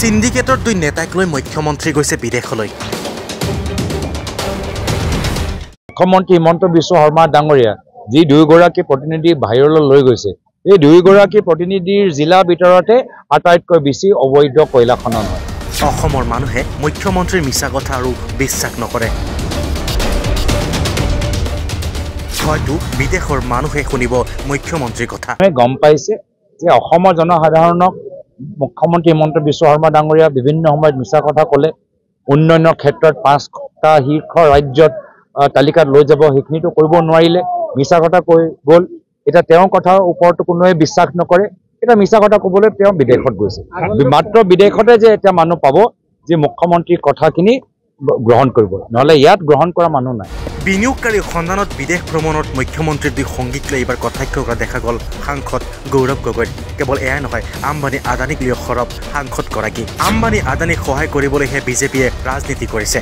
সিন্ডিকেটৰ দুই নেতাক লৈ মুখ্যমন্ত্ৰী গৈছে বিদেশলৈ। মুখ্যমন্ত্ৰী হিমন্ত বিশ্ব শৰ্মা ডাঙৰীয়া যি দুয়োগৰাকী প্ৰতিনিধি বাহিৰলৈ লৈ গৈছে, এই দুয়োগৰাকী প্ৰতিনিধিৰ জিলা ভিতৰতে আটাইতকৈ বেছি অবৈধ কয়লা খনন হয়। অসমৰ মানুহে মুখ্যমন্ত্ৰীৰ মিছা কথা আৰু বিশ্বাস নকৰে। হয়তো বিদেশৰ মানুহে শুনিব মুখ্যমন্ত্ৰীৰ কথা। গম পাইছে যে অসমৰ জনসাধাৰণক মুখ্যমন্ত্ৰী হিমন্ত বিশ্ব শৰ্মা ডাঙৰীয়া বিভিন্ন সময়ত মিছা কথা ক'লে, উন্নয়নৰ ক্ষেত্ৰত 5টা শীৰ্ষ ৰাজ্যত তালিকাত লৈ যাব, সেইখিনিতো কৰিব নোৱাৰিলে, মিছা কথা কৈ গ'ল। এতিয়া তেওঁৰ কথাৰ ওপৰতো কোনোৱে বিশ্বাস নকৰে। এতিয়া মিছা কথা ক'বলৈ তেওঁ বিদেশত গৈছে। মাত্ৰ বিদেশতে যে এতিয়া মানুহ পাব যে মুখ্যমন্ত্ৰীৰ কথাখিনি গ্ৰহণ কৰিব, নহ'লে ইয়াত গ্ৰহণ কৰা মানুহ নাই। বিনিয়োগকাৰীৰ সন্ধানত বিদেশ ভ্ৰমণত মুখ্যমন্ত্ৰীৰ দুই সংগীক লৈ এইবাৰ কটাক্ষ কৰা দেখা গ'ল সাংসদ গৌৰৱ গগৈ। কেৱল এয়াই নহয়, আম্বানী আদানীক লৈ সৰব সাংসদগৰাকী। আম্বানী আদানীক সহায় কৰিবলৈহে বিজেপিয়ে ৰাজনীতি কৰিছে।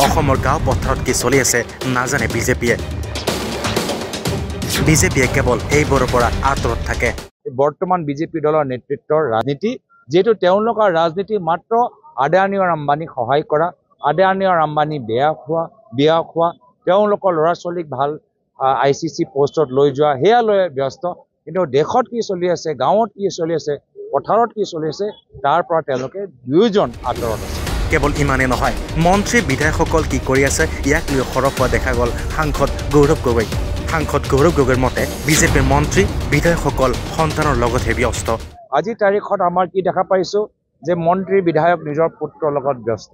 অসমৰ গাঁও পথাৰত কি চলি আছে নাজানে বিজেপিয়ে কেৱল এইবোৰৰ পৰা আঁতৰত থাকে। বৰ্তমান বিজেপি দলৰ নেতৃত্বৰ ৰাজনীতি, যিহেতু তেওঁলোকৰ ৰাজনীতি মাত্ৰ আদানী আৰু আম্বানীক সহায় কৰা, আদানী আৰু আম্বানী বিয়া খোৱা, তেওঁলোকৰ ল'ৰা ছোৱালীক ভাল ICC পোষ্টত লৈ যোৱা, সেয়া লৈ ব্যস্ত। কিন্তু দেশত কি চলি আছে, গাঁৱত কি চলি আছে, পথাৰত কি চলি আছে, তাৰ পৰা তেওঁলোকে দুয়োজন আঁতৰত আছে। কেৱল ইমানেই নহয়, মন্ত্ৰী বিধায়কসকল কি কৰি আছে ইয়াক লৈ সৰব হোৱা দেখা গ'ল সাংসদ গৌৰৱ গগৈ। সাংসদ গৌৰৱ গগৈৰ মতে বিজেপিৰ মন্ত্ৰী বিধায়কসকল সন্তানৰ লগতহে ব্যস্ত। আজিৰ তাৰিখত আমাৰ কি দেখা পাইছোঁ যে মন্ত্ৰী বিধায়ক নিজৰ পুত্ৰৰ লগত ব্যস্ত।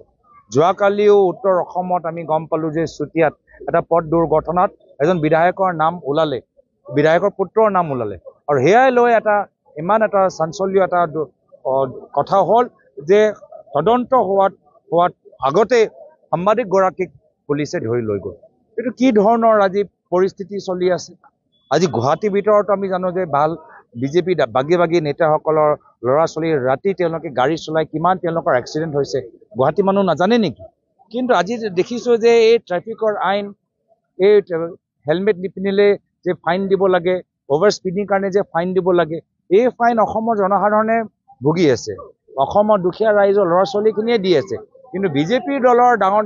যোৱাকালিও উত্তৰ অসমত আমি গম পালোঁ যে চুতীয়াত এটা পথ দুৰ্ঘটনাত এজন বিধায়কৰ নাম ওলালে, বিধায়কৰ পুত্ৰৰ নাম ওলালে, আৰু সেয়াই লৈ ইমান এটা চাঞ্চল্য এটা কথা হ'ল যে তদন্ত হোৱাত আগতে সাংবাদিকগৰাকীক পুলিচে ধৰি লৈ গ'ল। এইটো কি ধৰণৰ আজি পৰিস্থিতি চলি আছে? আজি গুৱাহাটীৰ ভিতৰত আমি জানো যে ভাল বিজেপি বাগী নেতাসকলৰ ল'ৰা ছোৱালীৰ ৰাতি তেওঁলোকে গাড়ী চলাই কিমান তেওঁলোকৰ এক্সিডেণ্ট হৈছে, গুৱাহাটী মানুহ নাজানে নেকি? কিন্তু আজি দেখিছোঁ যে এই ট্ৰেফিকৰ আইন, এই হেলমেট নিপিন্ধিলে যে ফাইন দিব লাগে, অভাৰ স্পীডিং কাৰণে যে ফাইন দিব লাগে, এই ফাইন অসমৰ জনসাধাৰণে ভুগি আছে। অসমৰ দুখীয়া ৰাইজৰ ল'ৰা ছোৱালীখিনিয়ে দি আছে। কিন্তু বিজেপিৰ দলৰ ডাঙৰ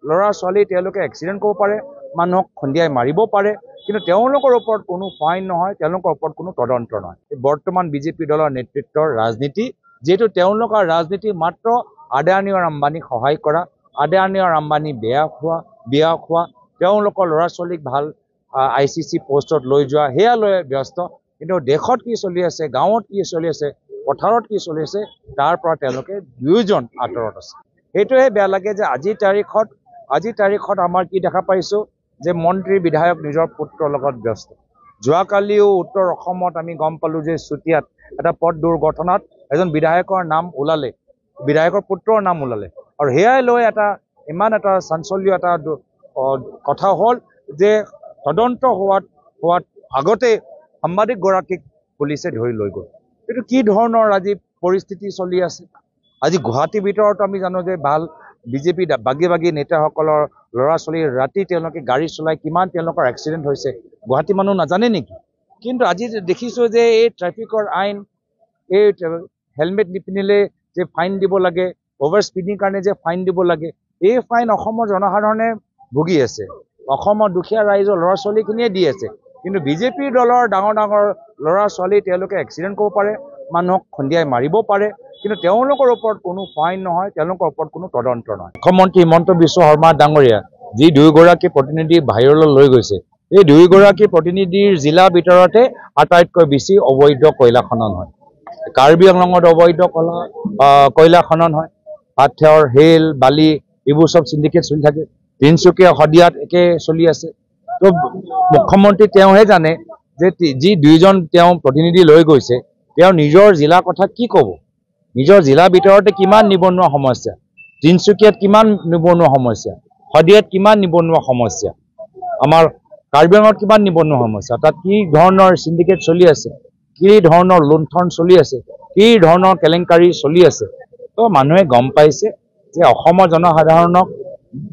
ল'ৰা ছোৱালী তেওঁলোকে এক্সিডেণ্ট কৰিব পাৰে, মানুহক খুন্দিয়াই মাৰিব পাৰে, কিন্তু তেওঁলোকৰ ওপৰত কোনো ফাইন নহয়, তেওঁলোকৰ ওপৰত কোনো তদন্ত নহয়। বৰ্তমান বিজেপি দলৰ নেতৃত্বৰ ৰাজনীতি, যিহেতু তেওঁলোকৰ ৰাজনীতি মাত্ৰ আদানী আৰু আম্বানীক সহায় কৰা, আদানী আৰু আম্বানী বিয়া খোৱা, তেওঁলোকৰ ল'ৰা ছোৱালীক ভাল ICC পোষ্টত লৈ যোৱা, সেয়া লৈ ব্যস্ত। কিন্তু দেশত কি চলি আছে, গাঁৱত কি চলি আছে, পথাৰত কি চলি আছে, তাৰ পৰা তেওঁলোকে দুয়োজন আঁতৰত আছে। সেইটোহে বেয়া লাগে যে আজিৰ তাৰিখত আমাৰ কি দেখা পাইছোঁ যে মন্ত্ৰী বিধায়ক নিজৰ পুত্ৰৰ লগত ব্যস্ত। যোৱাকালিও উত্তৰ অসমত আমি গম পালোঁ যে চুতীয়াত এটা পথ দুৰ্ঘটনাত এজন বিধায়কৰ নাম ওলালে, বিধায়কৰ পুত্ৰৰ নাম ওলালে, আৰু সেয়াই লৈ ইমান এটা চাঞ্চল্য এটা কথা হ'ল যে তদন্ত হোৱাত আগতে সাংবাদিকগৰাকীক পুলিচে ধৰি লৈ গ'ল। এইটো কি ধৰণৰ আজি পৰিস্থিতি চলি আছে? আজি গুৱাহাটীৰ ভিতৰত আমি জানো যে ভাল বিজেপি বাগী নেতাসকলৰ ল'ৰা ছোৱালীৰ ৰাতি তেওঁলোকে গাড়ী চলাই কিমান তেওঁলোকৰ এক্সিডেণ্ট হৈছে, গুৱাহাটী মানুহ নাজানে নেকি? কিন্তু আজি দেখিছোঁ যে এই ট্ৰেফিকৰ আইন, এই হেলমেট নিপিন্ধিলে যে ফাইন দিব লাগে, অভাৰ স্পীডিং কাৰণে যে ফাইন দিব লাগে, এই ফাইন অসমৰ জনসাধাৰণে ভুগি আছে। অসমৰ দুখীয়া ৰাইজৰ ল'ৰা ছোৱালীখিনিয়ে দি আছে। কিন্তু বিজেপিৰ দলৰ ডাঙৰ ল'ৰা ছোৱালী তেওঁলোকে এক্সিডেণ্ট কৰিব পাৰে, মানুহক খুন্দিয়াই মাৰিব পাৰে, কিন্তু তেওঁলোকৰ ওপৰত কোনো ফাইন নহয়, তেওঁলোকৰ ওপৰত কোনো তদন্ত নহয়। মুখ্যমন্ত্ৰী হিমন্ত বিশ্ব শৰ্মা ডাঙৰীয়া যি দুয়োগৰাকী প্ৰতিনিধি বাহিৰলৈ লৈ গৈছে, এই দুয়োগৰাকী প্ৰতিনিধিৰ জিলা ভিতৰতে আটাইতকৈ বেছি অবৈধ কয়লা খনন হয়। কাৰ্বি আংলঙত অবৈধ কয়লা খনন হয়, পাথৰ, হেল, বালি, এইবোৰ চব চিণ্ডিকেট চলি থাকে। তিনিচুকীয়া শদিয়াত একে চলি আছে। তো মুখ্যমন্ত্ৰী তেওঁহে জানে যে যি দুইজন তেওঁ প্ৰতিনিধি লৈ গৈছে, তেওঁ নিজৰ জিলাৰ কথা কি ক'ব? নিজৰ জিলাৰ ভিতৰতে কিমান নিবনুৱা সমস্যা, তিনিচুকীয়াত কিমান নিবনুৱা সমস্যা, শদিয়াত কিমান নিবনুৱা সমস্যা, আমাৰ কাৰ্বি আংলঙত কিমান নিবনুৱা সমস্যা, তাত কি ধৰণৰ চিণ্ডিকেট চলি আছে, কি ধৰণৰ লুণ্ঠন চলি আছে, কি ধৰণৰ কেলেংকাৰী চলি আছে। তো মানুহে গম পাইছে যে অসমৰ জনসাধাৰণক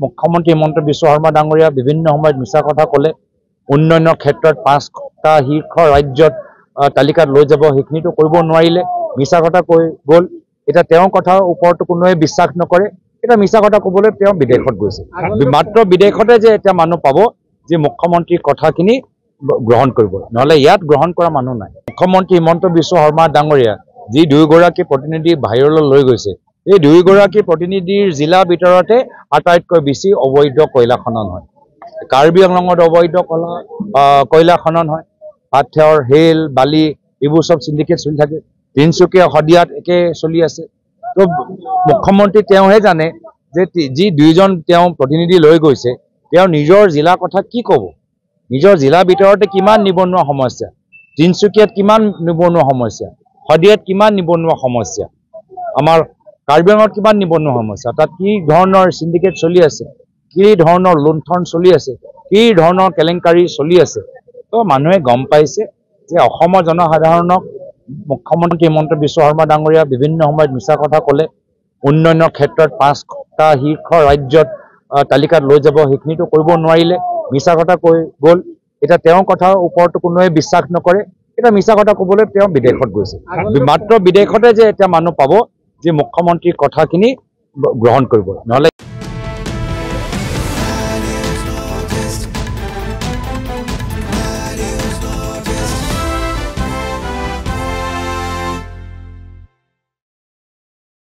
মুখ্যমন্ত্ৰী হিমন্ত বিশ্ব শৰ্মা ডাঙৰীয়া বিভিন্ন সময়ত মিছা কথা ক'লে, উন্নয়নৰ ক্ষেত্ৰত 5টা শীৰ্ষ ৰাজ্যত তালিকাত লৈ যাব, সেইখিনিতো কৰিব নোৱাৰিলে, মিছা কথা কৈ গ'ল। এতিয়া তেওঁৰ কথাৰ ওপৰতো কোনোৱে বিশ্বাস নকৰে। এতিয়া মিছা কথা ক'বলৈ তেওঁ বিদেশত গৈছে। মাত্ৰ বিদেশতে যে এতিয়া মানুহ পাব যে মুখ্যমন্ত্ৰীৰ কথাখিনি গ্ৰহণ কৰিব, নহ'লে ইয়াত গ্ৰহণ কৰা মানুহ নাই। মুখ্যমন্ত্ৰী হিমন্ত বিশ্ব শৰ্মা ডাঙৰীয়া যি দুয়োগৰাকী প্ৰতিনিধি বাহিৰলৈ লৈ গৈছে, এই দুয়োগৰাকী প্ৰতিনিধিৰ জিলাৰ ভিতৰতে আটাইতকৈ বেছি অবৈধ কয়লা খনন হয়। কাৰ্বি আংলঙত অবৈধ কয়লা খনন হয়। পাথৰ, হেল, বালি এইবোৰ চব চিণ্ডিকেট চলি থাকে। তিনিচুকীয়া, শদিয়াত একে চলি আছে। তো মুখ্যমন্ত্ৰী তেওঁহে জানে যে যি দুইজন তেওঁ প্ৰতিনিধি লৈ গৈছে তেওঁ নিজৰ জিলাৰ কথা কি ক'ব। নিজৰ জিলাৰ ভিতৰতে কিমান নিবনুৱা সমস্যা, তিনিচুকীয়াত কিমান নিবনুৱা সমস্যা, শদিয়াত কিমান নিবনুৱা সমস্যা, আমাৰ কাৰ্বি আংলঙত কিমান নিবনুৱা সমস্যা, তাত কি ধৰণৰ চিণ্ডিকেট চলি আছে, কি ধৰণৰ লুণ্ঠন চলি আছে, কি ধৰণৰ কেলেংকাৰী চলি আছে। তো মানুহে গম পাইছে যে অসমৰ জনসাধাৰণক মুখ্যমন্ত্ৰী হিমন্ত বিশ্ব শৰ্মা ডাঙৰীয়া বিভিন্ন সময়ত মিছা কথা ক'লে। উন্নয়নৰ ক্ষেত্ৰত 5টা শীৰ্ষ ৰাজ্যত তালিকাত লৈ যাব, সেইখিনিতো কৰিব নোৱাৰিলে, মিছা কথা কৈ গ'ল। এতিয়া তেওঁৰ কথাৰ ওপৰতো কোনোৱে বিশ্বাস নকৰে। এতিয়া মিছা কথা ক'বলৈ তেওঁ বিদেশত গৈছে। মাত্ৰ বিদেশতে যে এতিয়া মানুহ পাব যে মুখ্যমন্ত্ৰীৰ কথাখিনি গ্ৰহণ কৰিব, নহ'লে